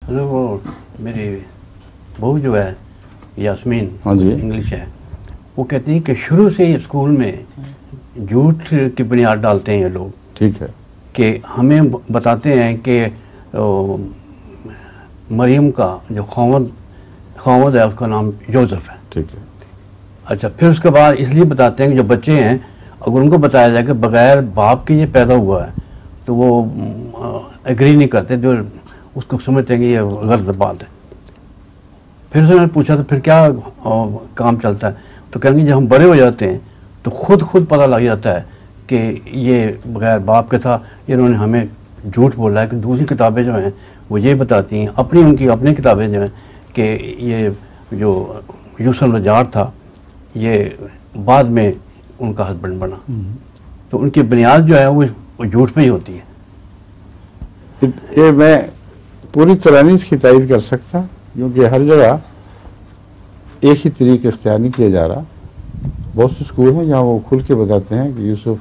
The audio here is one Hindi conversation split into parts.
अरे वो मेरी बहू जो है यास्मीन, हाँ जी, इंग्लिश है, वो कहती है कि शुरू से ही स्कूल में झूठ की बुनियाद डालते हैं ये लोग। ठीक है। कि हमें बताते हैं कि मरियम का जो खौवद है उसका नाम जोसेफ है। ठीक है। अच्छा, फिर उसके बाद इसलिए बताते हैं कि जो बच्चे हैं अगर उनको बताया जाए कि बगैर बाप के ये पैदा हुआ है तो वो एग्री नहीं करते, जो उसको समझते हैं कि ये गलत बात है। फिर उसने पूछा तो फिर क्या काम चलता है, तो कहेंगे जब हम बड़े हो जाते हैं तो खुद पता लग जाता है कि ये बगैर बाप के था, इन्होंने हमें झूठ बोला है। कि दूसरी किताबें जो हैं वो ये बताती हैं, उनकी अपनी किताबें जो हैं कि ये जो यूसुफ नज्जार था ये बाद में उनका हस्बैंड बना। तो उनकी बुनियाद जो है वो झूठ पे ही होती है। ये मैं पूरी तरह नहीं इसकी तायद कर सकता, क्योंकि हर जगह एक ही तरीका इख्तियार नहीं किया जा रहा। बहुत से स्कूल हैं जहाँ वो खुल के बताते हैं कि यूसुफ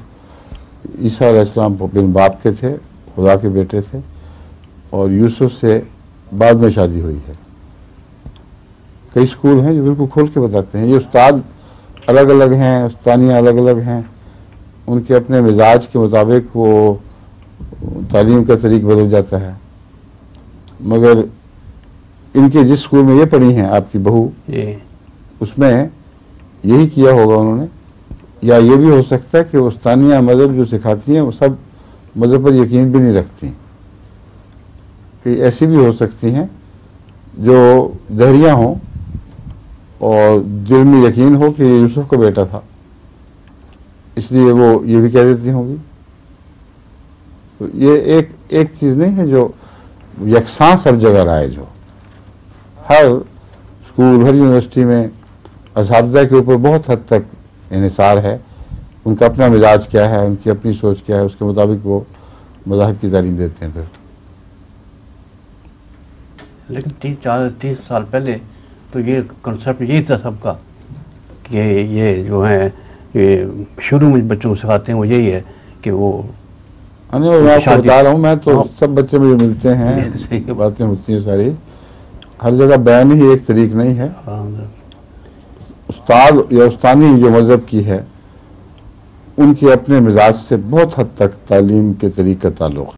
ईसा अलैहिस्सलाम बिन बाप के थे, खुदा के बेटे थे, और यूसुफ से बाद में शादी हुई है। कई स्कूल हैं जो बिल्कुल खोल के बताते हैं। ये उस्ताद अलग अलग हैं, उस्तानियाँ अलग अलग हैं, उनके अपने मिजाज के मुताबिक वो तालीम का तरीक बदल जाता है। मगर इनके जिस स्कूल में ये पढ़ी हैं आपकी बहू, उसमें यही किया होगा उन्होंने। या ये भी हो सकता है कि उस्तानियाँ मज़हब जो सिखाती हैं वो सब मज़हब पर यकीन भी नहीं रखती। कि ऐसी भी हो सकती हैं जो दहरिया हों और दिल में यकीन हो कि ये यूसुफ का बेटा था, इसलिए वो ये भी कह देती होंगी। तो ये एक चीज़ नहीं है जो यकसां सब जगह राइज हो। हर स्कूल, हर यूनिवर्सिटी में असातिज़ा के ऊपर बहुत हद तक इन्हिसार है। उनका अपना मिजाज क्या है, उनकी अपनी सोच क्या है, उसके मुताबिक वो मज़ाहिब की तालीम देते हैं। फिर लेकिन 30 साल पहले तो ये कॉन्सेप्ट यही था सबका कि ये जो है ये शुरू में बच्चों को सिखाते हैं वो यही है कि वो मैं आपको बता रहा हूँ, मैं तो सब बच्चे मुझे मिलते हैं, बातें होती हैं सारी। हर जगह बयान ही एक तरीक नहीं है। उस्ताद या उस्तानी जो मज़हब की है उनके अपने मिजाज से बहुत हद तक तालीम के तरीक़े का ताल्लुक़ है।